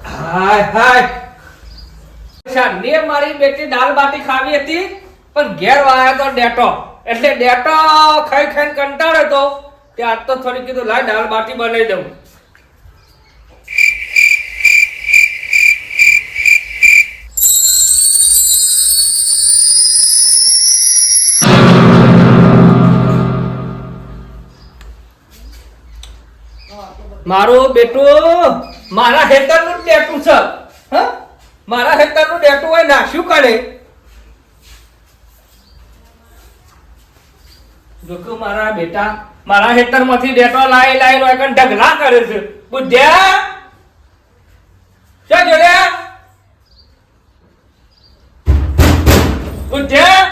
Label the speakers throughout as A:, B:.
A: હાય હાય શાને મારી બેટી દાળ બાટી ખાવી હતી પણ ઘેર વાયા તો ડેટો એટલે ડેટો ખાઈ ખાઈને કંટાળે તો ત્યાં તો થોડી કીધું લાય દાળ બાટી બનાવી દઉં. મારું બેટું મારા હેતરનું ડેટું છે. હા મારા હેતરનું ડેટું હોય નાખ્યું કરે જોકે મારા બેટા મારા હેતરમાંથી ડેટો લાઈ લાઈ નો એકન ઢગલા કરે છે. બુદ્ધ્યા શું જોડ્યા બુદ્ધ્યા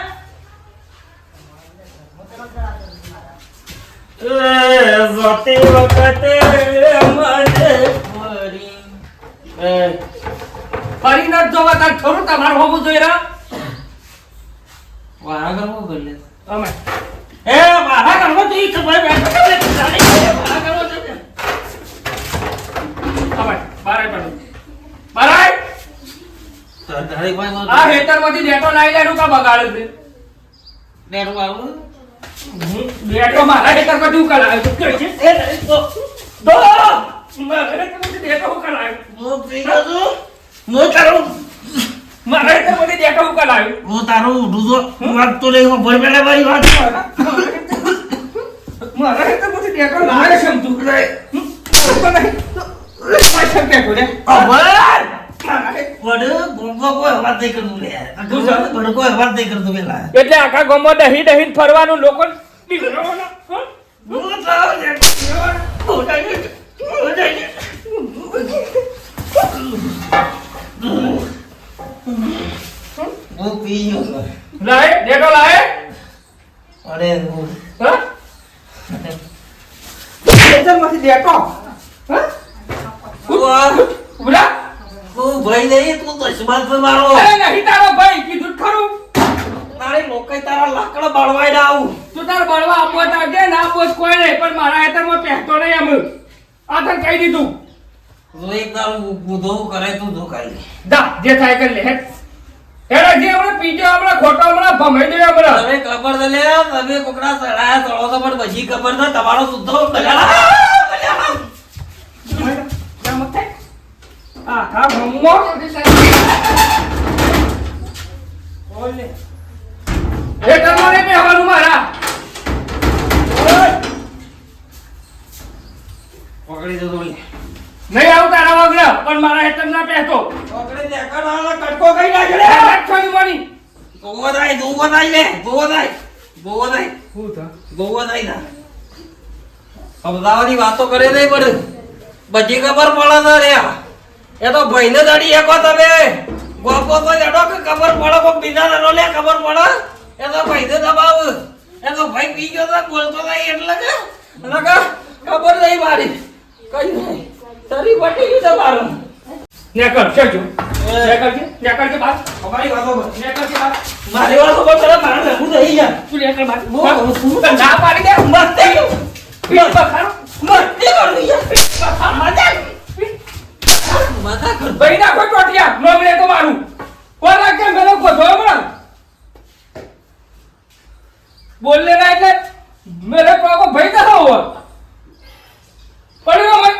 A: જોતી વખતે ફરી ન જોવા તાર થોડું તમારું હોવું જોઈએ રા વાહ કરવો ગલે અમે એ વાહ કરવો તો ઈ ખબર બેઠો વાહ કરવો તો હવે બારે પડો બારે આ હેતરમાંથી ડેટો લાઈ લાઈનું કા બગાડે છે ડેટો આવું બેટો મારા હેતર પર તું કલાય તું કે છે એ દો મારા હેતર પર ડેટો કલાય મો પીગો તો મો તારો મારા હેતર પર ડેટો કલાય મો તારો ઉડુજો વાત તો લે ભર પેલા મારી વાત મારા હેતર પર ડેટો લાગે છે તું રે તો નહીં પાછળ કે કોને અબર વડ ગોમો કોઈ વાત નહીં કરતું લે તું વડ કોઈ વાત નહીં કરતું પેલા એટલે આખા ગોમો દહી દહીન ફરવાનું લોકો બિગડવાનો હો હું જાવ ને वो पीयो लाए देखो लाए अरे वो हां एकदम मत देखो हां उड़ा वो भाई नहीं तू तो इस्तेमाल पे मारो अरे नहीं तारो भाई की दूध खरू તારે લોકાઈ તારા લાકડા બળવાઈ આવું તું તાર બળવા આપો તો દે ના આપો કોઈ નહીં પણ મારા હેતરમાં પહેતો નહીં અમે આ તને કહી દીધું જો એક તારું બુધો કરે તું ધોકાઈ જા જે થાય કરી લે હેડ હેડ જે આપણે પીજો આપણે ખોટો આપણે ભમાઈ દે આપણે તમે ખબર દે લે તમે કોકડા સડાયા તળો તો પણ બજી ખબર ન તમારો સુધો કલ્યાણ મત આ કા ભમો ઓલે એ તમારે બે હવાનું મારા પકડી દો દોલી નહીં આવ તારા વગર પણ મારા હેતર ના પહેતો પકડી દે કડાલા કટકો કઈ નાખે રે છોડી મારી ગોવદાઈ લે ગોવદાઈ હું થા ગોવદાઈ ના અમદાવાદી વાતો કરે નહીં પડે બજી ખબર પડે ના રે એ તો ભાઈને દાડી એકો તમે ગોપો તો એડો કે ખબર પડે કો બીજા નો લે ખબર પડે એ તો ભાઈ દે દબાવ એ તો ભાઈ પી ગયો તો બોલતો નહીં એટલે કે ખબર નહીં મારી કઈ નહીં તારી બટી ગઈ તમારો ને કર ચજો ને કરજે બાત અમારી વાતો ને કરજે બાત મારી વાતો પર તને મારે હું દઈ જા તું ને કર બાત હું તો ના પાડી દે મસ્ત ગયો પીટ બખારો મસ્ત કરું યાર મજા કર ભાઈ ના કોઈ ટોટિયા નો મળે તો મારું કોણ રાખે મેલો કો જોયો મને बोलने ना એટલે मेरे को भाई का हुआ पड़ेगा मैं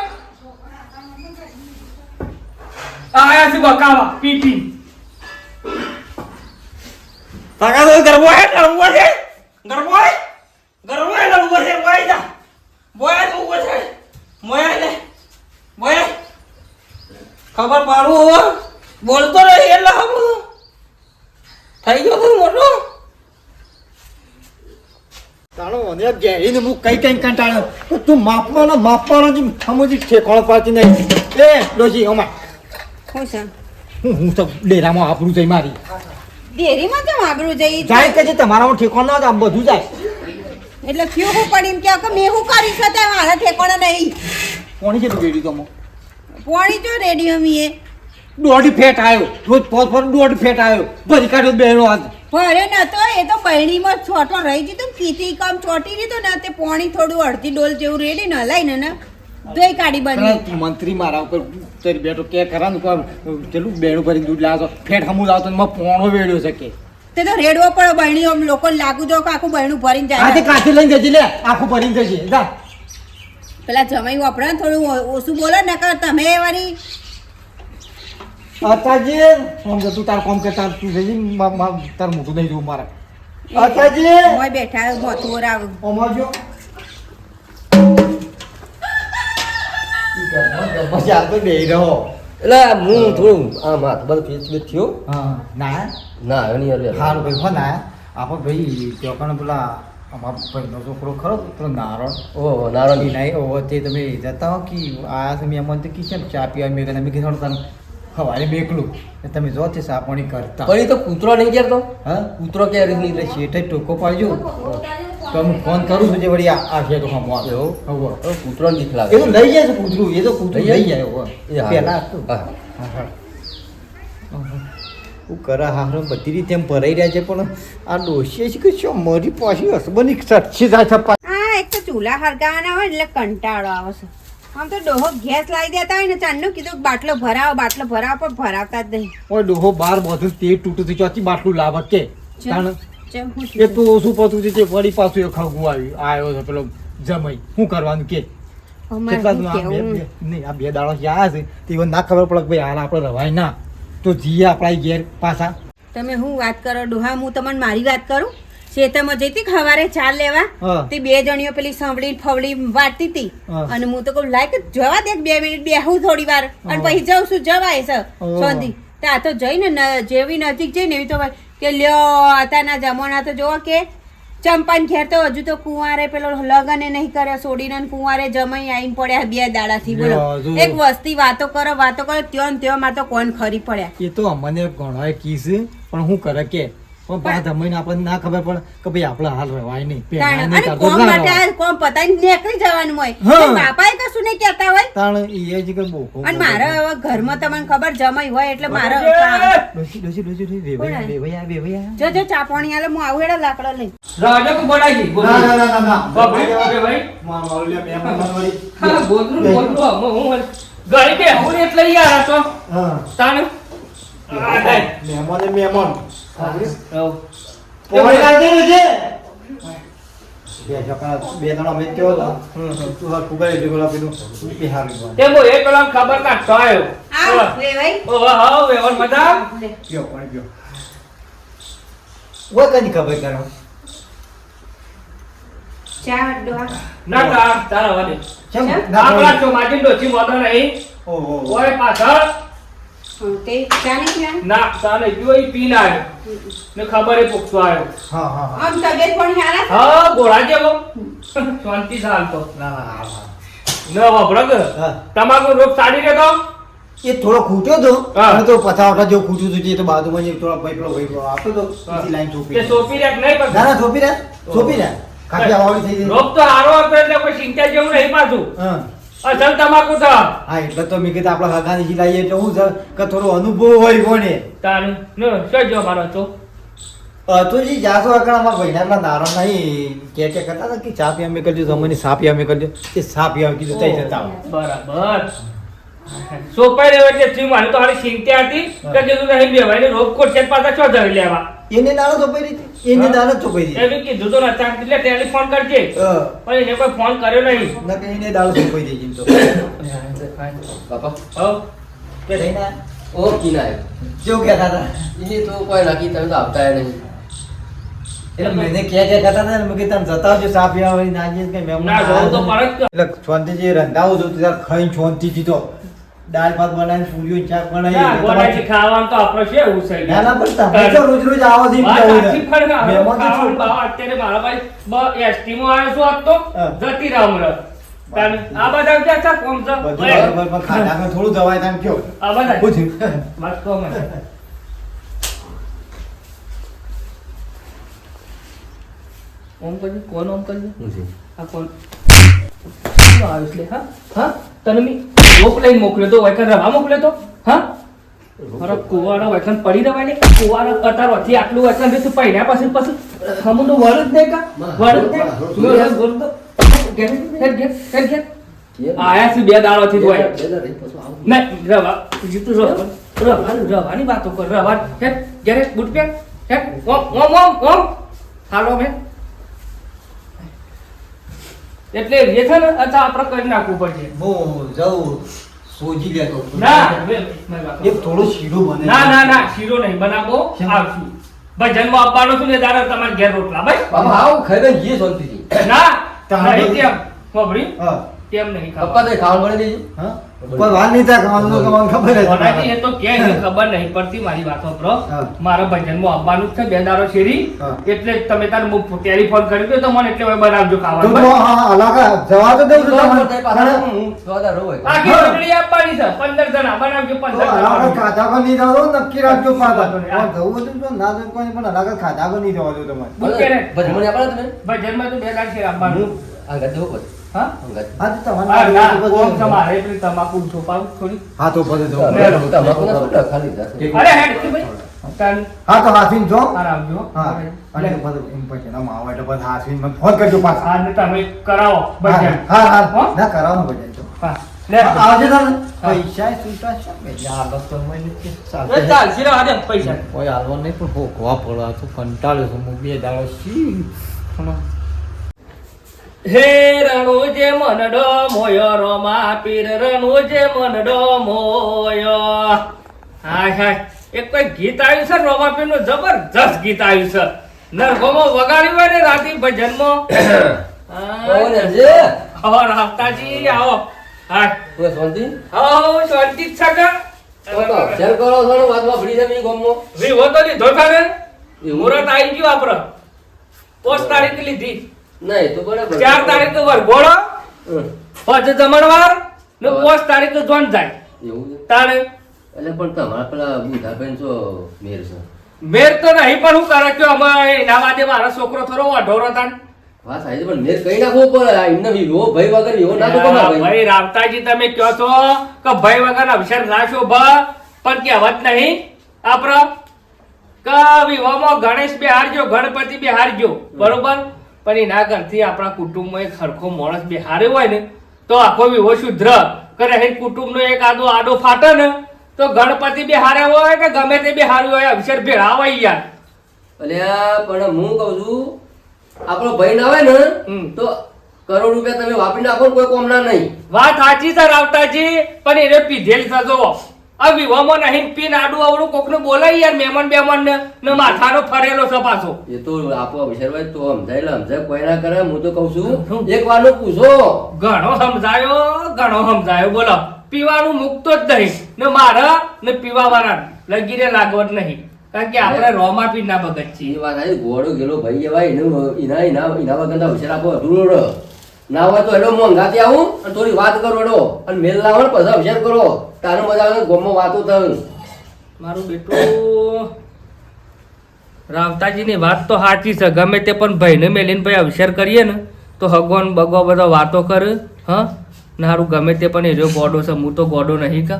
A: आया से बकावा पीपी ताका तो गरबो है लड़ुआ है लड़ुआ है वाई जा बोया तो ऊपर है मोया ले बोया खबर पाडू हो बोलतो रे એટલે હમ થઈ ગયો તો મોટો તાણો ને ગેરીને મુ કઈ કંટાળો તું માપવાનો જ સમજી ઠેકોણ પાતી નહીં એ ડોજી ઓમા
B: શું છે
A: હું તો ડેરામાં આબરૂ જઈ મારી
B: ડેરીમાં કેમ આબરૂ જઈ
A: જાય કે જે તમારામાં ઠેકોણ ના આમ બધું જાય
B: એટલે ક્યો હું પડીમ કે મેં હું કરી છે તે મારા ઠેકોણ નહીં
A: કોણી છે ડેરી તો મો
B: પોણી જો રેડિયો મીએ
A: દોઢ ફેટ આવ્યો રોજ પોત દોઢ ફેટ આવ્યો ભરી કાઢ્યો બેનો આજ
B: ભરે નતો એ તો બહેણીમાં છોટો રહી દીધું કીધી કામ ચોટી દીધું ને તે પોણી થોડું અડધી ડોલ જેવું રેડી ન લઈને ને તોય કાઢી બની
C: પેલા મંત્રી મારા ઉપર તરી બેઠો કે ખરા ને પેલું બેડું ભરી દૂધ લાવતો ફેટ હમું લાવતો ને પોણો વેડ્યો છે કે
B: તે તો રેડવો પડે બહેણી આમ લોકોને લાગુ જો કે આખું બહેણું ભરીને
C: આ તે
B: જાય
C: કાચી લઈને જજે લે આખું ભરીને જજે જા
B: પેલા જમાઈ વાપરે ને થોડું ઓછું બોલો ને કર તમે વળી
C: અતાજી આમ કે તું તાર કામ કરતા તું જઈ તાર મોટું નહીં જોવું મારે અતાજી
B: મોય બેઠા મોથું ઓરાવ
C: અમાર જો પછી આ તો બેહી રહ્યો
D: એટલે હું થોડું આમ હાથ બધું ફેસ થયો
C: હા ના
D: ના એની અરે
C: સારું ભાઈ હો ના આપણે ભાઈ ચોકણ પેલા અમારો ભાઈનો છોકરો ખરો પેલો નારણ
D: ઓહો નારંગી
C: નહીં ઓહો તે તમે જતા હો કે આ તમે અમને તો કી છે ને ચા પીવા મેં અમે કીધું તને હવારે મેકલું તમે જો તે સા પાણી કરતા
D: પણ એ તો કૂતરો નહીં કહેતો
C: હા
D: કૂતરો કે
C: એટલે શેઠે ટોકો પાડજો તો હું ફોન કરું છું જે વળી આ છે તો હમ વાંચો હવે
D: કૂતરો દીખ
C: એ
D: લાગે
C: તો લઈ જાય છે કૂતરું એ તો કૂતરું
D: લઈ
C: લઈ
D: જાય?
C: જાય
D: એ
C: પેલા
D: હા.
C: હતું
D: હા.
C: હું કરા હારો બધી રીતે એમ ભરાઈ રહ્યા છે પણ આ ડોશી છે કે શું મારી પાછી હસબન્ડ સચ્ચી જાય છે
B: હા એક તો ચૂલા હરગાવાના હોય એટલે કંટાળો આવે છે આમ તો ડોહો ગેસ લાવી દેતા હોય ને ચાંદનું કીધું બાટલો ભરાવો પણ ભરાવતા જ નહીં
C: ઓય ડોહો બાર બધું તે તૂટું થી ચોથી બાટલું લાવત કે તાણ
B: ચમ હું
C: એ તો ઓછું પતું છે તે વળી પાછું એ ખગવું આવ્યો છે પેલો જમાઈ શું કરવાનું કે
B: અમારે
C: કેટલા
B: શું
C: આ
B: કેવું?
C: નહીં આ બે દાડા જે આવ્યા છે તે ના ખબર પડે કે ભાઈ હાલ આપણે રવાય ના તો જીએ આપણા ઘેર પાછા
B: તમે હું વાત કરો ડોહા હું તમને મારી વાત કરું શેતામાં જઈતી ખવારે ચાલ લેવા
C: હા.
B: તે બે જણીઓ પેલી સંભળી ફવડી વાટતી હતી
C: હા.
B: અને હું તો કહું લાય કે જવા દે 2 મિનિટ બેહું થોડી વાર અને પછી જાઉં છું જવાય છે સોંધી તે આ તો જઈને જેવી નજીક જઈને એવી તો વાત કે લ્યો આતાના જમાના તો જોવો કે ચંપાન ઘેર તો હજુ તો કુંવારે પેલો લગન નહીં કરે છોડીને ને કુંવારે જમાઈ આવીને પડ્યા 2 દાડાથી બોલો
C: લ્યો, જો.
B: એક વસ્તી વાતો કરો ત્યો ને ત્યો મારે તો કોણ ખરી પડ્યા
C: એ તો અમને ઘણો કીસ પણ શું કરે કે પણ પાછા જમાઈને આપણને ના ખબર પડે કે ભાઈ આપણે હાલ રવાય નહીં પેલા
B: તાણ
C: નહીં
B: અને
C: કરતો
B: કોમ
C: ના
B: માટે
C: રવાય.
B: આ કોમ પતાઈને નીકળી જવાનું હોય
C: હા.
B: તો બાપાએ કશું નહીં કહેતા હોય
C: તાણ એ જ કે બહુ
B: અને મારે હવે ઘરમાં તમને ખબર જમાઈ હોય એટલે મારે
C: ડોસી
B: કોણ આય?
C: વેવાયા
B: જો જો ચા પાણી આલે હું આવું હેડા લાકડો લઈ
A: રાજા કો બનાવી
C: ના
A: ભાઈ
C: મારો લે મહેમાન વાળી
A: હા બોલરું હું ગળી કે હું એટલે યાર આ તો
C: હા
A: તાણ
C: મહેમાન પોણી લાગી રહ્યું છે બે જણા બે જણા મેં કેવો હતો તું હાર ફુગાઈ જો ગલા પેલું બિહાર
A: તે મો એક કલાક ખબર કાઢતો આવ્યો
B: આવ વે ભાઈ
A: ઓહો હા વેવર મજા
C: ગયો પાણી ગયો વો કની ખબર કરો
B: ચા ડોહા
A: ના તારા વાડે
C: કેમ
A: આપણા તો માજી ડોચી મોતો નહીં
C: ઓહો
A: ઓય પાછળ
B: તે ચા નહીં પીવા
A: ના તારે જો ઈ પીન આવ્યો ને ખબર એ પૂછતો આવ્યો
C: હા હા હા
B: આમ તબિયત પણ હારા
A: હા ગોળા જેવો શાંતિ ચાલતો
C: ના ના
A: ન વાપરો કે
C: હા.
A: તમાકુ રોગ સાડી રહેતો
C: એ થોડો ખૂટ્યો તો
A: હા.
C: અને તો પથાવટા જેવું ખૂટ્યું હતું જે તો બાજુમાં જે થોડો ભાઈ આપતો તો બીજી લાઈન થોપી
A: તે સોપી રાખ નહીં
C: ના
A: પણ
C: ના થોપી રે થોપી રે કાઢી આવડી થઈ
A: રોગ તો હારો હતો એટલે કોઈ ચિંતા જેવું નહીં પાછું
C: હા
A: અસલ તમાકુ તો
C: હા એટલે તો મેં કીધું આપણા હગાની જીલાઈએ એટલે હું છે કે થોડો અનુભવ હોય કોને
A: તારું ન શું જો મારો તો
C: તો જી જાસો આગળ અમારા ભાઈના એટલા નારણ નહીં કે કરતા હતા કે ચા પીવા મેં કરજો જમવાની સા પીવા મેં કરજો તે સા પીવા કીધું થઈ જતા આવો.
A: બરાબર સોપાઈ રહ્યો એટલે થયું મારે તો હારી ચિંતા હતી કે કીધું નહીં બેવાય ને રોગ કોટ છે પાછા શું ધરી લેવા
C: એને દાડો ચોપાઈ હતી એને દાડો ચોપાઈ હતી
A: એનું કીધું તો નતા એટલે ટેલિફોન કરજે
C: હા.
A: પણ એને કોઈ ફોન કર્યો નહીં
C: ના કે એને દાડો ચોપાઈ દેજે એમ તો
D: બાપા
A: હવ
C: કે રહીને
D: ઓ કિનાય
C: કેવું કહેતા હતા
D: એ તો કોઈ નક્કી તમે તો આપતા નહીં
C: એટલે મને કે કહેતા હતા ને મેં કીધું તમે જતા આવજો સા પીવા વાળી ના જઈએ કે
A: ના
C: મહેમાન
A: જવું તો
C: આવે.
A: પડે જ
C: એટલે શાંતિથી રંધાવું છું ત્યારે ખાઈને શાંતિથી તો દાળ ભાત બનાવીને પૂરીઓ શાક
A: ના ગોળાથી
C: બનાવી
A: ખાવાનું તો આપણે છે એવું છે
C: ના ના પણ તમે તો રોજ રોજ આવો છો એમ
A: વાત
C: કેવું
A: સાચી
C: ને.
A: પણ ના, હવે
C: મહેમાન તો
A: ખાવાનું
C: શું?
A: ભાવ અત્યારે મારા ભાઈ એસટીમાં આવ્યો છું આજ તો
C: હા.
A: જતી રામ ર તાન આ બધા ક્યાં છે કોમ છે
C: બધું બરાબર પણ ખાનામાં થોડું દવાઈ તમે કયો
A: આ બધા
C: પૂછ્યું
A: બસ કોમ છે. ઓમ કરજે કોણ ઓમ કરજે
D: હું છે
A: આ કોણ શું આવ્યું લે હા હા તને મી રોક લઈને મોકલ્યો તો વૈકન રવા મોકલ્યો તો હા અરે કુવારો વૈકન પડી રવાય ને કુવારો કતારથી આટલું વૈકન રે તું પૈડા પછી હમું તો વળ જ નહીં કા વળ જ નહીં ઘેર ઘેર ઘેર ઘેર આયા છે 2 દાડોથી જ હોય.
D: બે દાડા રહી પાછું આવું.
A: નહીં રવા જીતું રવાની વાતો કર રવા હેટ જ્યારે બુટ પહેર હેટ ઓમ હાલો મેં એટલે એ છે ને અચ્છા આપણે કરી નાખવું પડશે.
C: હું જાઉં સોજી લેતો હતો.
A: ના
C: એક થોડો શીરો બને.
A: ના શીરો નહીં બનાવો આવશું ભજનમાં આપવાનો છું ને દાદા તમારે ઘેર રોટલા ભાઈ
D: બાપા આવું ખાઈને જઈએ શાંતિથી.
A: ના નહીં તેમ ખબરી
C: હા
A: તેમ નહીં
D: પપ્પા તો ખાવાનું બની દેજો.
C: હા કોઈ વાર નહીં થાય ખાવાનું તો ખબર જ
A: કોનાથી એ તો ક્યાંય નહીં ખબર નહીં પડતી મારી વાતો બ્રો.
C: હા.
A: મારા ભજનમાં આવવાનું જ છે 2 દાડો શેરી
C: હા.
A: એટલે તમે તાર ટેલિફોન કર્યું તો મને એટલે હવે બનાવજો
C: તો
A: ખાવાનું
C: તો
A: બસ.
C: હા અલગ જવા તો દઉં છું
D: પાછા
C: તમને.
D: હું સ્વાદા રહું હોય.
A: આખી
C: હા.
A: રોટલી આપવાની છે 15 જણા બનાવજો
C: તો
A: 15
C: અલગ
A: જણા
C: ખાધા પર નહીં જવા દો નક્કી રાખજો પાછા.
A: હા.
C: જવું હતું તો ના જવું કોઈ પણ અલગ ખાધા પર નહીં જવા દો તમારે.
A: બુકે રે.
D: ભજમણી આપણા તમે
A: ભજનમાં તો 2 દાડ શેર આપવાનું
D: આ ગદ્દો પછી
A: હા
D: અંગત.
C: હા તો
A: હા,
C: તમારે
A: ના ઓમ તમારે પેલી તમાકુ છોપાવું થોડી
C: હા તો પછી જો.
D: તમાકુ ના છૂટા ખાલી જશે.
A: અરે હેડ કે ભાઈ તાન
C: હા તો હાથીને જો.
A: હાર આવજો
C: હા અને
A: લે.
C: બધું એમ પછી ના માવા એટલે બધા હાથીને મને ફોન કરજો પાછા.
A: હા ને તમે કરાવો ભજન
C: હા હા
A: હો?
C: ના કરાવવાનું ભજન તો.
A: હા લે
C: આવજે તમે પૈસા છૂટા છે બે આદત તો મને કે ચાલશે.
A: એ ચાલ શીરા આદે પૈસા
C: કોઈ હાલવા નહીં પણ ભોગવા પડવા તો કંટાળ્યો છું હું 2 દાડો સી
A: હે રણુજે મનડો મોયો રોમા પીર રણુજે મનડો મોયો હાય હાય એક કોઈ ગીત આવ્યું છે રોમા પીર નું જબરજસ્ત ગીત આવ્યું છે નરગોમાં વગાડ્યું હોય ને રાતી ભજનમાં
D: ઓય ને જે
A: આવો રામતાજી આવો હાય
D: તું શાંતિ
A: આવો શાંતિ જ છે કે
D: તો શેર કરો છો ને વાતમાં ભરી જાય મી ગમો
A: વિવો તો લીધો છે ને મુહૂર્ત આવી ગયું આપડે 5 તારીખ લીધી
D: નહીં તો બરાબર
A: 4 તારીખ વરઘોડો
D: હમ.
A: 5 જમણવાર ને 5 તારીખ જોન જાય
D: એવું છે
A: તાણે
D: એટલે પણ તમારા પેલા બુધાબેન છો મેર છે
A: મેર તો નહીં પણ હું કરે કે અમે એના વાદે મારો છોકરો થોડો વાઢોરો તાન
D: વાત સાચી છે, પણ મેર કઈ નાખવો પડે એમને વિવો ભાઈ વગર વિવો નાખો કોના ભાઈ
A: ભાઈ રાવતાજી તમે કહો છો કે ભાઈ વગર અવસર ના શોભા પણ કહેવત નહીં આપડે કે વિવાહમાં ગણેશ બિહારજો ગણપતિ બિહારજો બરોબર પણ એના ઘરથી આપણા કુટુંબમાં એક સરખો માણસ બિહાર્યો હોય ને તો આખો વિવો શુદ્ર કરે હે કુટુંબનો એક આડો ફાટે ને તો ગણપતિ બિહાર્યા હોય કે ગમે તે બિહાર્યું હોય અવસર ભેળા હોય યાર
D: અલ્યા પણ હું કહું છું આપણો ભાઈ ના હોય ને
A: હમ.
D: તો કરોડ રૂપિયા તમે વાપરી નાખો ને કોઈ કોમના નહીં
A: વાત સાચી છે રાવતાજી પણ એને પીધેલ છે જો આ વિવાહમાં નહીં પીન આડું આવડું કોકને બોલાય યાર મહેમાન ને માથાનો ફરેલો છે પાછો
D: એ તો આપો અવસર હોય તો સમજાય કોઈ ના કરે હું તો કહું છું એક વાર પૂછો
A: ઘણો સમજાયો બોલો પીવાનું મુકતો જ નહીં ને મારા ને પીવા વાળા લગીરે લાગવત નહીં કારણ કે આપણે રોમા પી ના બગત
D: એ
A: છીએ
D: વાત આવી ઘોડો ગેલો ભાઈ એવા એના વગર અવસર આપો અધૂરો ના હોય તો એનો મોંઘાથી આવું અને થોડી વાત કરો એનો અને મેલ લાવો ને પછી અવસર કરો તારે મજા આવે ગોમમાં વાતો થાય
A: મારું બેટું રાવતાજીની વાત તો સાચી છે ગમે તે પણ ભાઈને મેલીને ભાઈ અવસર કરીએ ને તો હગવાન બગવા બધા વાતો કરે હા નારું ગમે તે પણ એ જો ગોડો છે હું તો ગોડો નહીં કા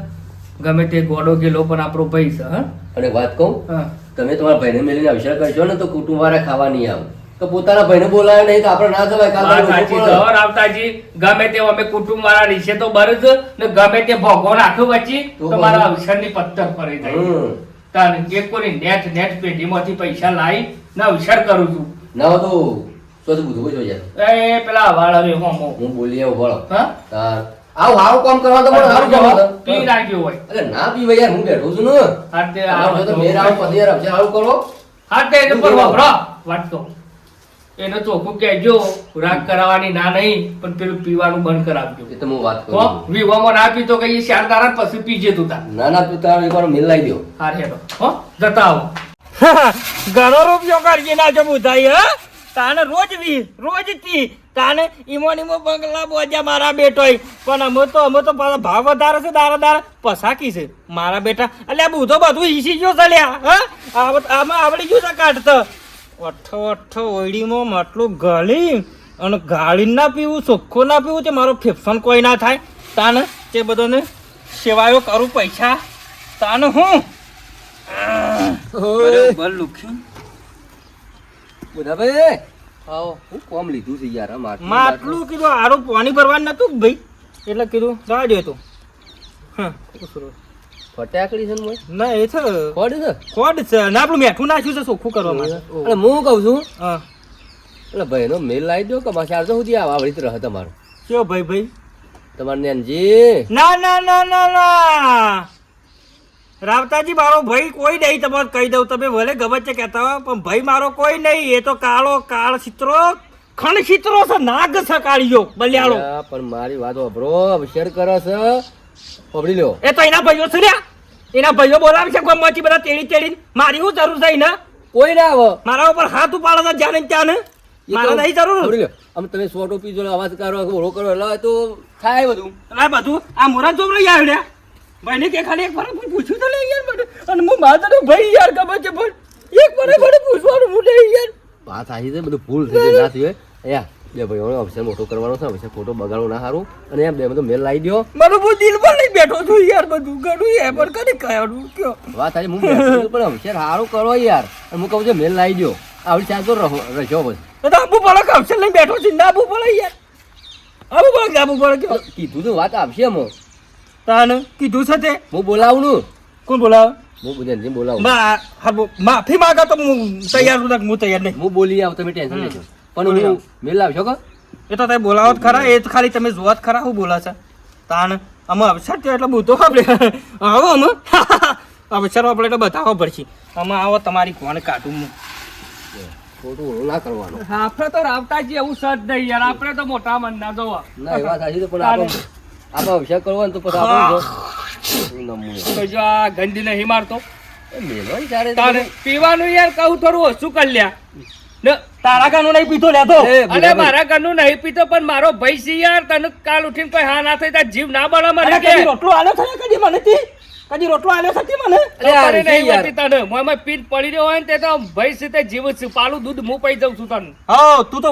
A: ગમે તે ગોડો ગેલો પણ આપણો ભાઈ છે હા
D: અને વાત કહું
A: હા
D: તમે તમારા ભાઈને મેલીને અવસર કરશો ને તો કુટુંબ વાળા ખાવા નહીં આવે તો પોતાના ભાઈને બોલાવે નહીં તો આપણે ના જવાય કાલ
A: વાત
D: દાડે
A: સાચી
D: ઓછું
A: છે
D: પડે.
A: હો રાવતાજી ગમે તે અમે કુટુંબ વાળા રીશે તો બરજ ને ગમે તે ભોગો નાખ્યું વચ્ચે
D: તો
A: તો મારા અવસરની પત્તર ફરી જાય
D: હમ.
A: તાન એક કોઈ નેટ પેઢીમાંથી પૈસા લાવી ને અવસર કરું છું
D: ના હોય તો શું બધું જોઈએ
A: એ પેલા વાળા રે હોમો
D: હું બોલી આવું ભણો
A: હા
D: આવું સારું કામ કરવા તો મને સારું કામ આવે.
A: પી નાખ્યો હોય
D: અરે ના પીવાય યાર હું બેઠો છું ને
A: હાથે
D: આવો તો મેર આવો પછી યાર અવસર સારું કરો
A: હાથે એને પર વાપરો વાટતો એને ચોખ્ખું કહેજો રાગ કરાવવાની ના નહીં પણ પેલું પીવાનું બંધ કરાવજો
D: એ તો હું વાત
A: હો
D: કરું છું.
A: વિવામાં ના પીતો કઈ ચાર દાડા પછી પીજે તું તાર
D: ના ના તું તારો એકવાર મેલ લાવી દો
A: હાર હેડો હો જતા આવો ઘણો રૂપિયો કરી નાખો બુધાઈ હા તાને રોજ થી તાને ઈમો બંગલા બોજા મારા બેટોય પણ અમે તો પાછા ભાવ વધારે છે દારા પસાકી છે મારા બેટા અલ્યા બુધો બધું ઈસી ગયો છે લ્યા હા આમાં આવડી ગયું છે કાઢતો અઠો ઓયડીમાં માટલું ગાળી અને ગાળી ના પીવું ચોખ્ખો ના પીવું તે મારો ફેફસન કોઈ ના થાય તાને તે બધાને સેવાયો કરું પૈસા તાને હું બરાબર લુખ્યું
D: બધા ભાઈ આવો હું કોમ લીધું છે યાર આ માટલું
A: માટલું કીધું આરું પાણી ભરવાનું નતું કે ભાઈ
E: એટલે કીધું જવા દે તું હા ઉસરો.
D: ફટાકડી છે ને મોય?
E: ના એ છે
D: ખોડ છે?
E: ખોડ છે ના આપણું મેઠું નાખ્યું છે ચોખ્ખું કરવા માટે.
D: એટલે હું કહું છું
E: હા
D: એટલે ભાઈનો મેલ લાવી દો કે મારે 400 સુધી આવડી રહે તમારો
E: કયો ભાઈ
D: તમારે નેનજી.
E: ના ના ના ના ના રાવતાજી મારો ભાઈ કોઈ નહીં તમારે કહી દઉં તમે ભલે ગમે તે કહેતા હોય પણ ભાઈ મારો કોઈ નહીં એ તો કાળ ચિત્રો ખણ ચિત્રો છે નાગ છે કાળિયો બલિયાળો
D: અલ્યા, પણ મારી વાત વાપરો શેર કરે છે પકડી લ્યો.
E: એ તો એના ભાઈઓ છે લ્યા એના ભાઈઓ બોલાવે છે ગોમમાંથી બધા તેડી મારી શું જરૂર છે એના
D: કોઈ ના આવે
E: મારા ઉપર હાથ ઉપાડે છે જ્યાં ને ત્યાં ને મારે નહીં જરૂર
D: પકડી લ્યો. આમ તમે સોટો પીજો અવાજ કરો ઓળો કરો એટલે તો થાય બધું.
E: આ બધું આ મોરા ચોપડો યાર લ્યા ભાઈને કે ખાલી એક વાર પૂછ્યું તો લે યાર બધું અને હું માતા ભાઈ યાર ગમે છે પણ એક વાર મને પૂછવાનું હું નહીં યાર
D: વાત આવી છે બધું ભૂલ થઈ જાય ના થયું અહીંયા બે ભાઈઓનો અવસર મોટો કરવાનો છે અવસર ખોટો બગાડવો ના સારું અને એમ બે બધો મેલ લાવી દો.
E: મારું હું દિલ પર લઈ બેઠો છું યાર બધું ઘણું એ પણ કદી કહેવાનું કયો
D: વાત આવી હું બેઠો છું પણ અવસર સારું કરો યાર અને હું કહું છું મેલ લાવી દો આવડી ચાલતો રહો બસ.
E: તો આબુ પડે કે અવસર લઈને બેઠો છું ના આબુ પડે યાર આબુ પડે કે આબુ પડે કયો
D: કીધું તો વાત આવશે એમ
E: તાને કીધું છે તે
D: હું બોલાવું ને
E: કોણ બોલાવે
D: હું બધાને બોલાવું
E: માફી માંગા તો હું તૈયાર છું હું તૈયાર નહીં
D: હું બોલી આવું તમે ટેન્શન લેજો પણ હું મેલ લાવશો કે
E: એ તો તમે બોલાવો જ ખરા એ તો ખાલી તમે જોવા જ ખરા હું બોલા છે તાન અમે અવસર થયો એટલે બધો આપણે આવો અમે અવસર આપણે એટલે બતાવો પડશે અમે આવો તમારી કોણ કાઢું હું
D: ખોટું ઓળું ના કરવાનું.
F: આપણે તો રાવતાજી એવું સજ નહીં યાર આપણે તો મોટા મન ના જોવા
D: ના એ વાત સાચી છે પણ આપણે અભિષેક કરવો ને તો પછી આપણે નમવું.
F: તો જો આ ગંદી નહીં મારતો
D: મેલો ને ત્યારે
F: તારે પીવાનું યાર કહું થોડું ઓછું કરી લ્યા ને
E: તારા કાનો નહીં પીતો લેતો
D: એ
F: અને
D: બરાબર.
F: મારા ઘરનું નહીં પીતો પણ મારો ભાઈ છે યાર તને કાલ ઉઠીને કોઈ હા ના થઈ તાર જીવ ના બળે
E: અરે
F: મને
E: કદી રોટલો આલ્યો છે કદી મને તી કદી રોટલો આલ્યો છે મને
F: તો
D: યાર,
F: તને નહીં
D: યાર.
F: મળતી તને મોંમાં પીન પડી રહ્યો હોય ને તે તો ભાઈ છે તે જીવ છે પાલું દૂધ હું પી જાઉં છું તને
E: હા તું તો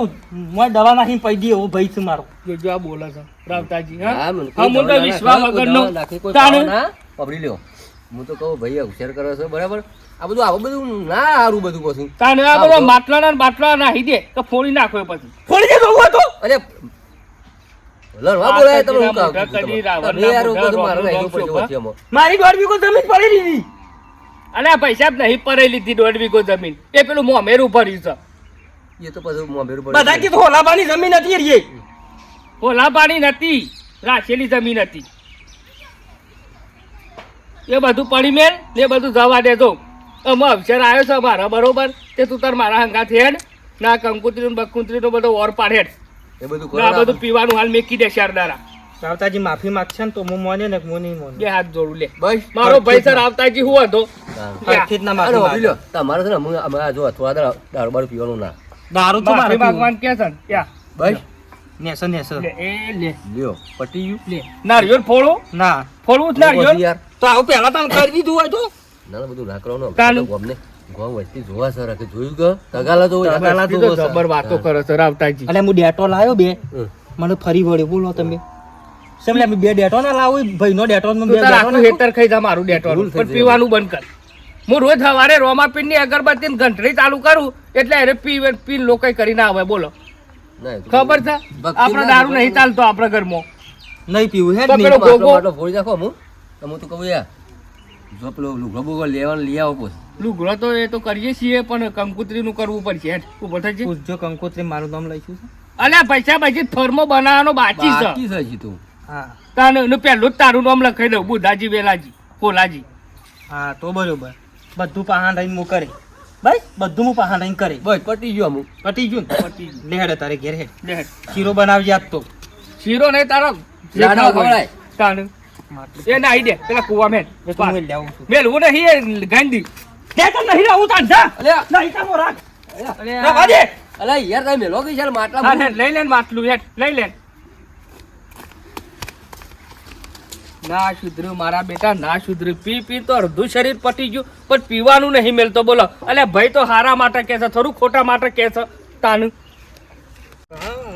E: મોય દવા નાખીને પૈ દી એવો ભાઈ છે મારો
F: જો આ બોલે છે રાવતાજી
D: હા,
F: હા
D: મને
F: હા
D: કોઈ
F: હું તો
D: દવા ના
F: વિશ્વાસ
D: નાખે, કોઈ
F: વગરનો
D: દવા નાખે, કોઈ
F: તાણે.
D: પાવા ના પકડી લ્યો. હું તો કહું ભાઈ અક્ષર કરે છે બરાબર આવું બધું ના સારું બધું પછી
F: તાને આ બધો માટલા બાટલા નાહી દે તો ફોડી નાખો એ પછી
E: ફોડી દે જોવો તો
D: અરે લડવા બોલાય તમે હું
F: મોઢા
D: કામ
F: કદી રાવણના
D: તમે યાર
F: મોઢા
D: બધું મારે
F: રોમનું
D: રહેવું પડશે
F: રોમ
D: વચ્ચેમાં.
E: મારી દોડવી કોઈ જમીન પડી દીધી
F: અને આ પૈસા જ નહીં પરે લીધી 1.5 વીઘો જમીન એ પેલું મોમેરું ભર્યું છે
D: એ તો પછી મોંભેરું પડે.
E: બધા કીધું હોલાબાની જમીન હતી રે
F: ઓલા પાણી નથી રાખેલી જમીન હતી એ બધું પડી મેલ ને એ બધું જવા દેજો અમે અવસર આવ્યો છે મારા બરોબર તે તું તાર મારા હંગાથ હેડ ના કંકુતરી બકુતરી નો બધો ઓર પાડે
D: એ બધું કરો
F: ના
D: ને
F: બધું પીવાનું હાલ મેકી દે શારદારા
E: રાવતાજી માફી માંગશે ને તો હું મોને ને હું નહીં મોને
F: બે હાથ જોડું લે
D: બસ
F: મારો ભાઈ સર આવતાજી હું હતો
E: હરખી જ ના
D: અરે
E: માફી
D: વાપરી લ્યો. તમારે છે ને અમે આ જો થોડા દારૂ બારૂ પીવાનું ના
E: દારૂ તો મારે
F: માફી
E: પીવું.
F: ભગવાન કે છે ને યા
D: બસ
E: નેસો નેસો
F: લે એ લે
D: લ્યો પટી ગયું
F: લે નારિયેળ ફોડો
E: ના
F: ફોડવું જ
D: બધી
F: નારિયેળ
D: યાર
E: તો આવું પહેલા તમે કરી દીધું હોય તો
D: ના ના બધું ના કરવાનું
F: કાનું?
D: ગોમને ગોમ વસ્તી જોવા સર કે જોયું કે તગાલા તો હોય.
E: તગાલા તો
F: તો જબર વાતો કરે છે રાવતાજી
E: એટલે હું ડેટો લાવ્યો બે
D: હમ.
E: મને ફરી વળ્યો બોલો તમે સમલે અમે બે ડેટો ના લાવું ભાઈનો ડેટો ને બે
F: તું તાર
E: ડેટો
F: આખું
E: નાખું.
F: હેતર ખાઈ જા મારું ડેટોનું.
D: ભૂલ થઈ
F: પણ
D: જાય.
F: પીવાનું બંધ કર હું રોજ સવારે રોમાપીનની અગરબત્તી ને ઘંટડી ચાલુ કરું એટલે એને પીન લોકો કરી ના આવે બોલો
D: ના, એ તો
F: ખબર છે
D: ભક્તિ
F: આપણે
D: ના
F: દારૂ
D: થાય.
F: નહીં ચાલતો આપણા ઘરમાં
E: નહીં પીવું હે
F: તો
E: નહીં.
F: પેલો
D: માટલો
F: ગોગો.
D: માટલો ફોડી નાખો હું તો હું તો કહું યાર જો પેલો લુગડો બુગડો લેવાનું લઈ આવો પછી
F: લુગડો તો એ તો કરીએ છીએ પણ કંકુતરીનું કરવું પડશે હેઠ ઉપર થઈ જી.
E: પૂછજો કંકોત્રી મારું નામ લઈશું છે
F: અલ્યા પૈસા પછી ફોર્મો બનાવવાનો બાકી છે
D: બાકી છે હજી તો
E: હા
F: તાને એનું પહેલું જ તારું નામ લખાઈ દઉં બુધાજી વેલાજી કોલાજી
E: હા તો બરોબર બધું પહાણ રહીને હું કરે બસ બધું હું પહાણ રહીને કરે
D: બસ પટી ગયું અમુક
E: પટી ગયું ને લે હેડે તારે ઘેર હેડ
F: લે
E: શીરો બનાવજે આજ તો
F: શીરો નહીં તારો જે
D: લાડવા
F: ખાવું હોય.
D: ખવડાય.
F: તાને એ નાઈ દે પેલા કુવા મેં
E: એ તો હું લેવું છું
F: મેલવું નહીં એ ગાંધી
E: દે તો નહીં રહું તાન જા
D: અલ્યા
E: નહીં કામો રાખ
F: અરે
E: રાખવા દે
D: અલ્યા યાર તમે મેલો કે યાર માટલા
F: હા, હેડ, લઈ લેન માટલું હેડ, લઈ લેન ના સુધર્યું મારા બેટા ના સુધર્યું પી પી તો અડધું શરીર પટી ગયું પણ પીવાનું નહીં મેલતો બોલો અલ્યા ભાઈ તો હારા માટે કે છે થોડું ખોટા માટે કે છે તાનું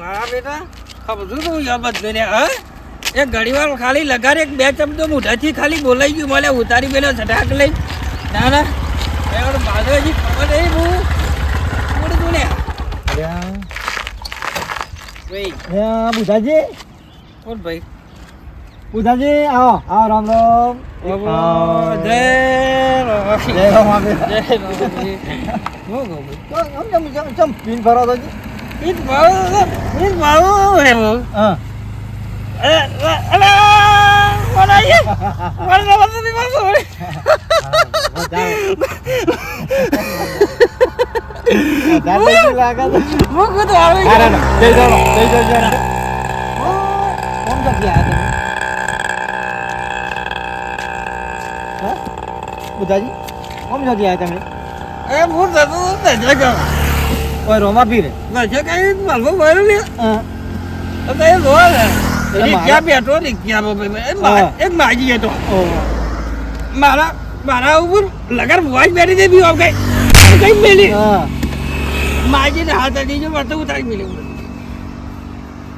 E: મારા બેટા ખબર તું યાર બધું ને હા એક ઘડીવાર ખાલી લગાડ એક બે શબ્દો મોઢાથી ખાલી બોલાઈ ગયું મને ઉતારી પેલો છટાક લઈ ના ના એ બાજુ હજી ખબર નહીં હું બોલું તું ને ભાઈ
C: બુધાજી
E: કોણ ભાઈ
C: ઉધાજી આવો આવો રામ રામ
E: જય રામ.
C: જય રામ આપે
E: જય રામ. હું કહું?
C: ચમ પીન ફરો તો
E: ઈદ ભાવ હે બહુ.
C: હા
E: અરે બોલાઈએ. બોલા બોલા ની વાત હોય.
C: લાગે
E: હું કુદ આવી.
C: જય જય કોણ જગ્યા આયા તમે બુધાજી કોમ જગ્યા આયા તમે
E: એ હું તો જગા.
C: ઓય રોમા પીરે
E: નજે કઈ માલવો ભર્યો ને.
C: હા
E: તો એ રોલ હે.
C: એટલે
E: ક્યાં બેઠો ને ક્યાં એક માજી હતો
C: ઓ
E: મારા ઉપર લગર વોઇસ બેઠી દે બી આવ કઈ મેલી
C: હા
E: માજી ને હાથ અડી જો વર્ત ઉતારી મેલી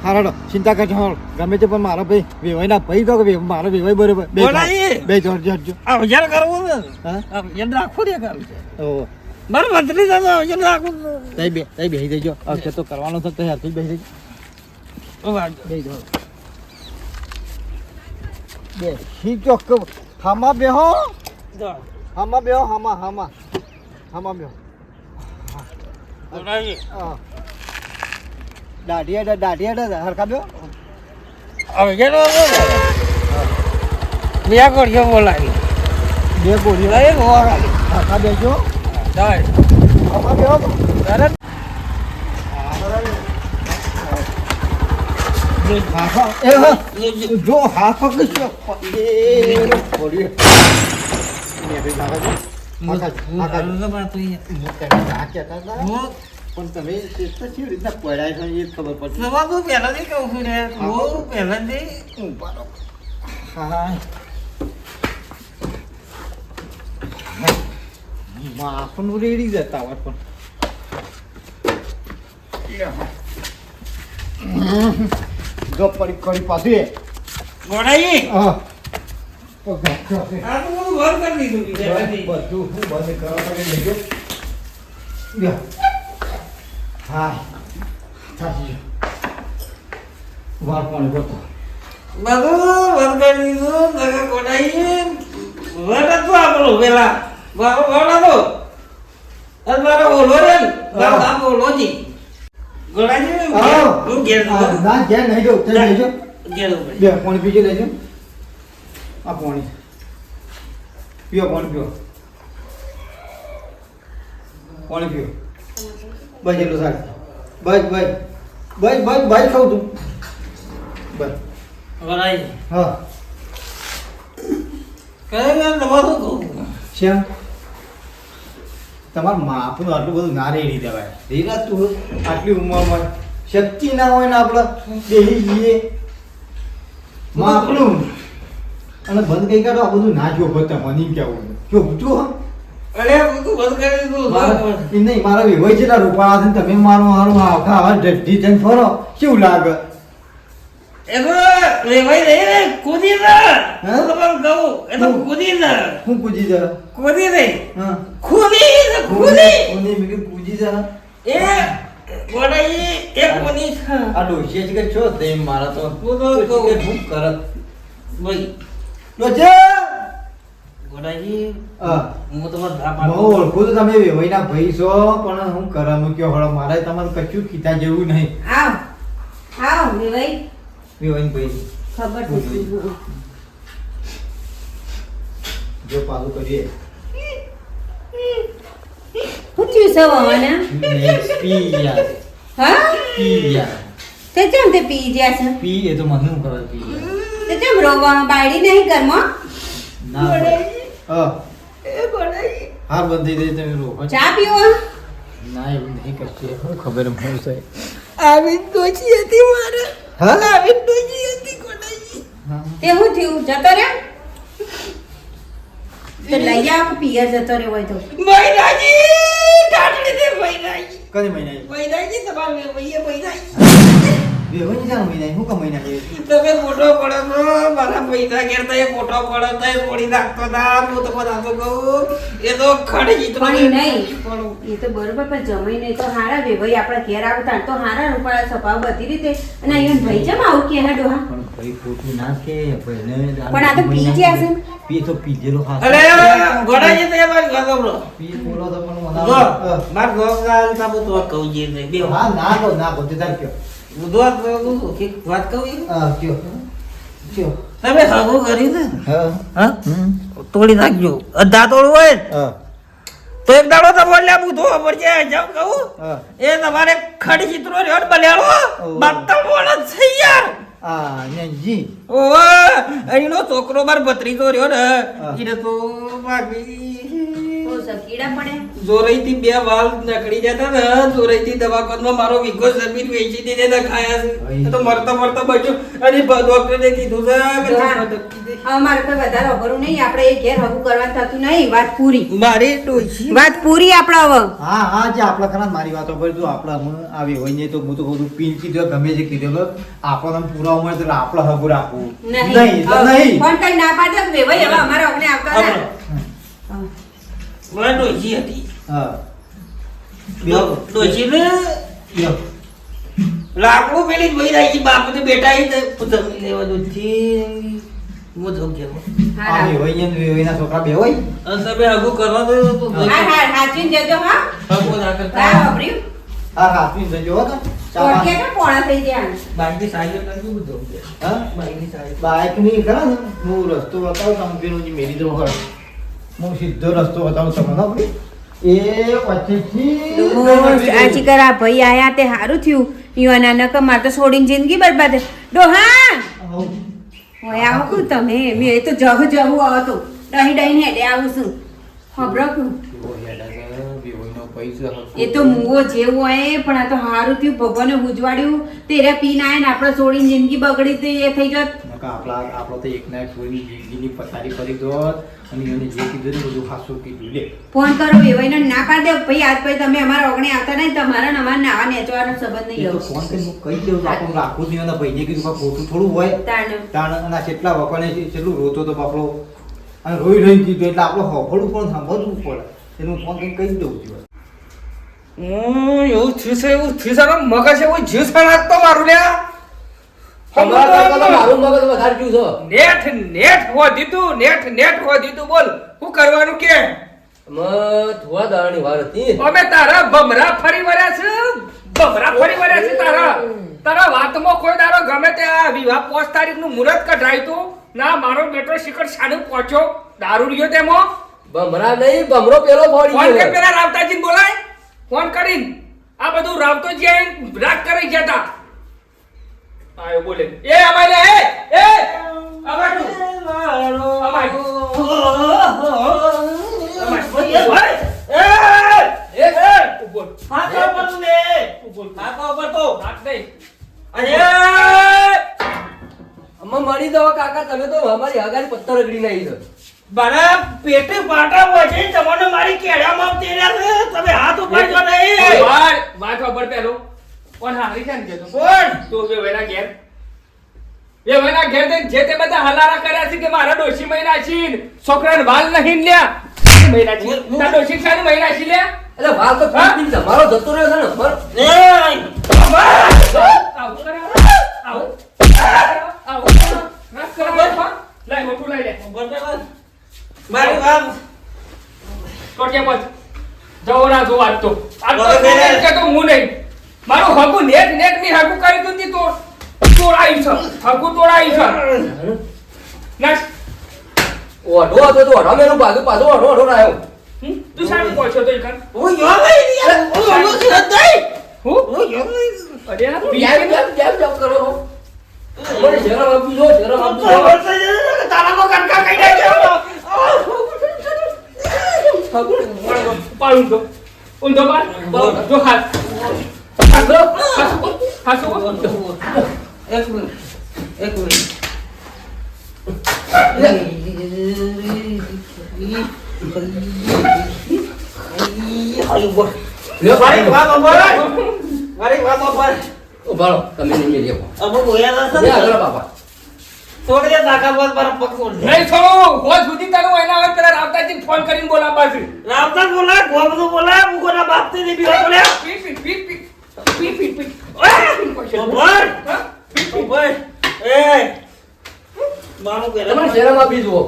C: હારાડો ચિંતા કરજો હો ગમે તે પણ મારો ભાઈ વેવાઈના ભાઈ તો કે મારો વેવાઈ બરોબર બે
E: બોલાઈએ.
C: બે જોડ જોડ
E: આ વિચાર કરવો ને
C: હા
E: આ વિચાર રાખો ને કામ છે
C: ઓ
E: મારે મંત્રી દાદા વિચાર રાખવું
C: તઈ બેહી દેજો હવે તો કરવાનો તો તૈયાર થઈ બેહી દેજો બે જો બે હી ચોક હામા બેહો હામા બેહો હામા બેહો હા દાઢિયા હરકા બેહો
E: બે કોડિયો બોલાવી
C: બે ગોળીઓ
E: લઈ ગોવા ખાલી
C: હરકા બેજો
E: દાય
C: હામા બેહો તો
E: તરત
C: જો હાથ પકડશો ગોળીઓ પણ તમે કેવી રીતના પડાય છે એ ખબર પડશે
E: પહેલાથી કહું છું ને હું પહેલાથી
C: હા માખનું રેડી જતા હોય પણ જો પડી કરી પાછી
E: ગોળાઈ
C: હા
E: આ તો બધું બંધ કરી દીધું પહેલાથી.
C: બધું હું બંધ કરવા માટે લેજો હા સાચી વાર પાણી ગોતો
E: બધું બંધ કરી દીધું નગર ગોળાઈ વટ હતું આપણું પેલા મારો ગોળ હતો અને મારો ઓલો રે ને મારો બાપ ઓલોજી ગોળાજી હું ઘેર જઉં.
C: ના ઘેર નહીં જવું તે લેજો
E: ઘેર જઉં.
C: બે પાણી પીજો લેજો આ પાણી પીઓ પાણી પીઓ પાણી પીઓ બસ એટલું સારું બસ ખાઉં તું બસ
E: ગોળાઈ
C: હા
E: કઈ યાર તમારું કહું
C: શ્યામ તમારા માપનું આટલું બધું ના રેડી દેવાય રેડા તું આટલી ઉંમરમાં શક્તિ ના હોય ને આપણે બેહી જઈએ માપનું અને બંધ કઈ કાઢો આ બધું ના જોવો મને એમ કેવું જો જો
E: અરે બધું બંધ કરી દીધું
C: એ નહીં મારા વિવાહ જેટલા રૂપાળા છે ને તમે મારું આખા આવા ઢઢી જઈને ફરો કેવું લાગે
E: એ તો રેવાઈ રહી કૂદી ના
C: હા?
E: તમારું કહું એ તો કૂદી ના
C: હું પૂજી જરા
E: કૂદી નહીં
C: હા
E: કૂદી
C: કોને મેં પૂજી જરા
E: એ ગોળાઈ એ કોની છે
C: આ ડોશિયા છે કે છો તે મારા તો
E: હું તો કહું.
C: કે ભૂખ કરત
E: ભાઈ
C: ડોશે
E: ગોળાઈ
C: હા
E: હું તમારો
C: બહુ ઓળખું તો તમે વેવાઈના ભાઈ છો પણ હું કરવાનું કયો હળો મારે તમારું કચ્યું કીધા જેવું નહીં
B: આવ આવ વિવાઈ
C: વેવાઈના ભાઈ
B: ખબર છે
C: જો પાલું કરીએ
B: હું થયું છે વાવાના
C: પી યાર
B: હા
C: પી યાર
B: તે કેમ તે પી ગયા છે
C: પી એ તો મને હું કરવા પી યાર
B: તે કેમ રોવા બાયડી નહીં ઘરમાં
C: ના હા
E: એ ગોળાઈ
C: હાર બંધી દે તમે રોકો
B: ચા પીવો
C: ના એવું નહીં કરશે શું ખબર એમ હું છે
E: આવી ડોચી હતી મારે
C: હા
E: આવી ડોચી હતી ગોળાઈ
B: તે હું થયું જતો રે તે લઈ આવ પિયર જતો રે હોય તો
E: મહિનાજી ટાટડી દે મહિનાજી
C: કદી મહિના
E: મહિનાજી તમારે ભાઈએ મહિનાજી
C: વેવાઈ જાણ મહિના શું કા મહિના છે
E: તમે મોટો પડે તો મારા પૈસા ઘેરતા એ મોટો પડે તો એ છોડી નાખતો ના હું તો બધા તો કહું એ તો ખડી જીતો
B: પણ એ નહીં એ તો બરોબર પણ જમાઈ નહીં તો હારા વેવાઈ આપણા ઘેર આવતા તો હારા રૂપાળા સ્વભાવ બધી રીતે અને અહીંયા ભાઈ જમ આવું કે હા ડોહા
C: ભાઈ ખોટું ના કે ભાઈને
B: પણ આ તો પી ગયા છે.
C: પી તો પીધેલો ખાસ
A: અરે ગોડાજી તો એમાં જ ગગમરો.
C: પી બોલો તો પણ
A: જો
C: મને
A: માર ગોગા તાબુ તો કહું જે ને બે
C: હા ના કહો તે તાર કયો
A: બુધવાર કે વાત કહું ઈ?
C: કયો
A: તમે હગું કર્યું છે ને?
C: હા
A: હા તોડી નાખજો અડધા તોડવું હોય ને
C: હા
A: તો એક દાડો તો બોલ્યા બુધો ખબર છે જાવ કહું
C: હા
A: એ તમારે ખડી ચિત્રો રહ્યો ને બલ્યાળો
C: ઓહ.
A: બાતા બોલ જ છે યાર
C: આ જી
A: ઓહો અહીંનો છોકરો માર ભત્રીજો રહ્યો ને
C: હા.
A: એને તો ભાગી
B: તો સકીડા પડે.
A: જોરાઈથી બે વાલ નકળી જતા ને જોરાઈથી દવાખાનામાં મારો વિગો જમીન વેચી દીધે ને ખાયા છે
C: ભાઈ.
A: એ તો મરતા મરતા બચ્યો અને ડોક્ટરે કીધું છે કે
B: હા.
A: દબકી દે.
B: અમારે કોઈ વધારે અઘરું નહીં, આપણે એ ઘેર હગું કરવાનું થતું નહીં. વાત પૂરી,
A: મારી ડોશી
B: વાત પૂરી આપણે હવે.
C: હા હા જે આપણા ખરા મારી વાતો પર જો આપણા હું આવી હોય ને તો હું તો બધું પીન કીધું ગમે તે કીધું આપણને પૂરા મળે તો આપણે હગું રાખવું
B: નહીં
C: તો નહીં
B: પણ કઈ ના પાડે કે ભાઈ હવે અમારે અમને આવતા ના.
A: આપણો. મારી ડોશી હતી
C: હા
A: ડોશીને
C: લ્યો.
A: લાકડું પેલી જ ભાઈ રાખી બાપ ને બેટા ઈ તો જમી લેવા દૂધથી હું જઉં કે
B: હા,
C: આવી હોય ને એના છોકરા બે હોય
A: અને તમે હગું કરવા દો તો
B: હા હા હાચવીને જજો. હા
A: હગું ના કરતા
B: હા વાપર્યું.
C: હા હા પીન જજો હો તો
B: ટોટિયા કે પોણા થઈ ગયા.
A: બાઈકની સાઈડ કરજો બધું
C: હા
A: બાઈકની સાઈડ
C: બાઇક ની ખરા ને હું રસ્તો બતાવું તમને પેલું જે મેરી દો ખરો હું સીધો રસ્તો બતાવું તમને હો ભાઈ. એ પછી
B: આજી કરા ભાઈ આયા તે સારું થયું. યુવાના નક માર તો છોડીને જિંદગી બરબાદ. ડોહા ઓય આવો કુ તમે મેં એ તો જહુ આવો તો ડહી ડહીને હેડે આવું છું. ખબર કુ એ તો મુવો જેવું હોય પણ આ તો સારું થયું ભગવાને ઉજવાડ્યું. તેરે પીને આયા ને આપણે છોડીને જિંદગી બગડી તો એ થઈ જત.
C: આપણો તો એક ના થોડી જિંદગીની પથારી કરી દો અને એને જે કીધું ને બધું હાસું કીધું લે
B: ફોન કરો વેવાઈને ના પાડ દે ભાઈ આજ પછી તમે અમારા ઓગણે આવતા નહીં. તમારા ને અમારા નાવા નેચવાનો સંબંધ
C: એ
B: નહીં
C: તો ફોન કરીને હું કહી દઉં તો આપણું રાખવું જ નહીં અને ભાઈને કીધું કે ખોટું થોડું હોય
B: તાણ
C: તાણ અને આ કેટલા વખતે કેટલું રોતો તો બાપડો અને રોઈ રોઈ કીધું એટલે આપણે હોફળું પણ સાંભળવું પડે એટલે હું ફોન કરીને કહી દઉં છું
F: એવું થયું છે મગજ એવું જ્યુસ નાખતો મારું લ્યા
D: તમારા કરતા તો મારું મગજ વધારે થયું છે.
F: નેટ હો દીધું બોલ શું કરવાનું કે
D: થોડા દાડાની વાર હતી.
F: અમે તારા બમરા ફરી વળ્યા છે તારા વાતમાં કોઈ દાડો ગમે તે આ વિવાહ 5 તારીખનું મુહૂર્ત કઢાયું તું ના મારો બેટો શિખર સાનું પહોંચ્યો દારૂ રહ્યો તેમાં
D: બમરા નહીં બમરો પેલો ફોડી
F: ફોન કે
D: ગયો.
F: પેલા રાવતાજીને બોલાય ફોન કરીને આ બધું રાવતોજી આઈને રાગ કરી ગયા તા આયો બોલે એ અમારે એ અમારું
D: અમે મળી દો કાકા તમે તો અમારી હગારી પથ્થર રગડી નાખી છે.
A: મારા પેટે પાટા વચ્ચે તમને મારી કેળામાં તેર્યા છે તમે હાથ ઉપાડજો નહીં
F: વાત ખબર પેલો કોણ હારી છે ને કેતો
A: કોણ
F: તું બે વેના ઘેર જે તે બધા હલારા કર્યા છે કે મારા ડોશી મહિના છીન છોકરાને વાલ નહીં લ્યા મહિના છી તાર ડોશી સાનું મહિના છી લ્યા
D: એટલે વાલ તો પીન તમારો જતો રહ્યો છે ને અમારો.
F: આવું કરે આવું રાત કરાવો લઈ મોટું લઈ લે
A: મારી વાત
F: કોટકે પહોંચ જવો ના જો આજ તો આજ તો
A: બરાબર.
F: તું કે તો હું નહીં મારું હગું નેટ ની હગું કરી તું તી તો તોડાઈ છે હગું તોડાઈ છે નાસ
D: ઓઢો હતો તો ઓઢો મેલું પાછું ઓઢો રહ્યો.
F: તું સારું પહોંચ્યો તો ઈકન
A: હું યો નહીં યાર હું યો નથી નહીં
F: હું
A: હું યો નહીં
F: અરે આ
D: કેમ કરો છો? મને શરમ આપી દો, શરમ આપી દો.
A: તારા કો કનકા કઈ નાખ્યો
F: પાડું તો ઊંધો પાડ જો હાથ હાસો
A: એક મિનિટ મારી વાત ઉપર
D: ઉભા રહો, તમે નહીં મેલી આપો.
A: અમુ બોયા
D: લે
A: ના
D: આગળ બાપા.
A: થોડી તાકાત પર પર પકડ
F: નહીં થોડું હોજ સુધી તારું એના આવે પેલા રાવતાજીને ફોન કરીને બોલાવવા છે
A: રાવતા બોલા ગોબનું બોલા મુકોના બાપ થી ની બીવા બોલ્યા
F: પીટ
A: ઉપર ઉપર એ મારું
D: તમને
A: પહેલા
D: શરમ આપી જુઓ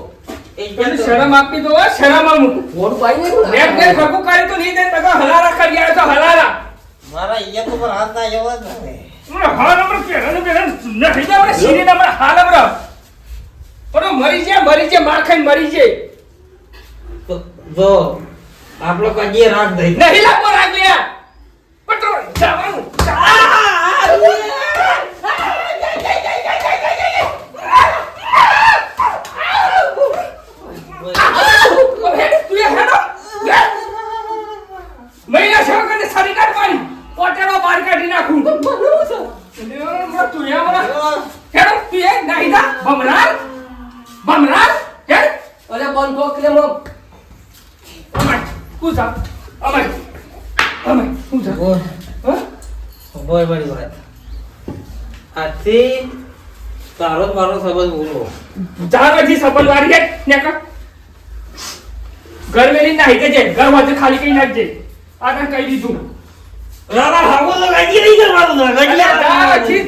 F: પેલી શરમ આપી દો હો, શરમ આમ
D: ફોન પાઈ નહીં
F: નેટ ને ખગું કરી તો નહીં દે તકો હલારા કરી આવ્યો તો હલારા
A: મારા અહીંયા તો પર હાથ ના એવા જ ને
F: મને હાલ નંબર પેલા નહીં જાય મને સીરી નંબર હાલ નંબર ઓરો મરી જાય માર ખાઈને મરી જાય
A: તો જો આપણો કજીએ રાખ દઈ
F: નહીં લાગો રાગ લે પટો જવાનું મહિના શોકને સારી કાઢ પાડી પોટેનો બહાર કાઢી નાખું તું યાર હેડો તું એ નહીં દા ભમરાર હેડ
D: અરે બંધ તો ક્લેમ
F: અમાય કુસા અમાય કુસા
A: બોય બડી વાત આજથી તારો જ મારો સંબંધ બોલો
F: જાગથી સફળ વાળી હે નેકા ઘર મેલી નાહી દેજે ઘર વાતે ખાલી કઈ નાખજે આ તને કહી દીધું
A: રાણા હાગો તો ગાજી નહીં કરવાનું તો
F: જાગથી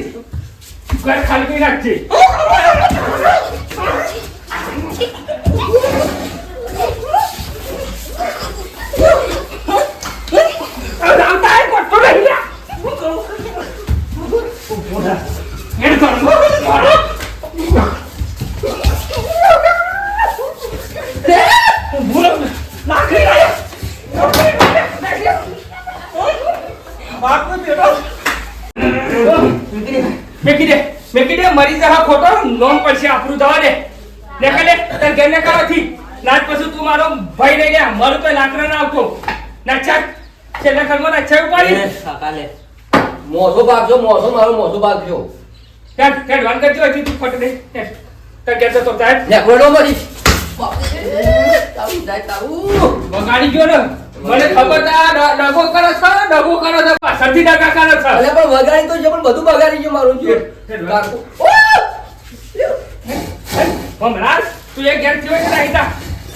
F: ઘર ખાલી કઈ નાખજે રામતા એ કોટો રહી હેડ મેકી દે મરી જા ખોટો નોન પછી આપણું દવા દે દેખા દે તર ઘેર ને કાવાથી નાચ પછી તું મારો ભાઈ રહી ગયા મારું તો લાકડા ના આવતો નાચા છેલ્લા ઘરમાં નાચા ઉપાડી
A: સકાલે
D: મોસો ભાગજો મારો મોસો ભાગજો
F: હેડ વાન કરજો હતી તું ફટ દે હેડ તર ઘેર તો તાર
D: ને કોડો મરી તાવું જાય તાવું
F: વગાડી ગયો ને મને ખબર તા ડગો કરે છે પાછળથી ડગા કરે છે
D: અલે પણ વગાડી તો છે પણ બધું બગાડી ગયું મારું જો કાકુ
F: ભમરાજ તું એક ઘેર થયો કે નહીં તા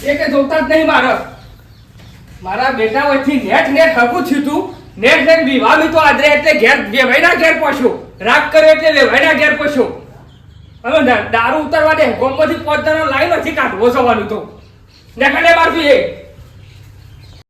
F: એ કે જોતા જ નહીં મારા બેટા વચ્ચે નેટ હકું થયું તું નેટ વિવાહ તો આદરે એટલે ઘેર વેવાઈના ઘેર પહોંચ્યો રાગ કર્યો એટલે વેવાઈના ઘેર પહોંચ્યો હવે દારૂ ઉતારવા દે ગોમમાંથી 5 જણા લાઈ નથી કાઢવો સવાનું તો ને કને મારતું એ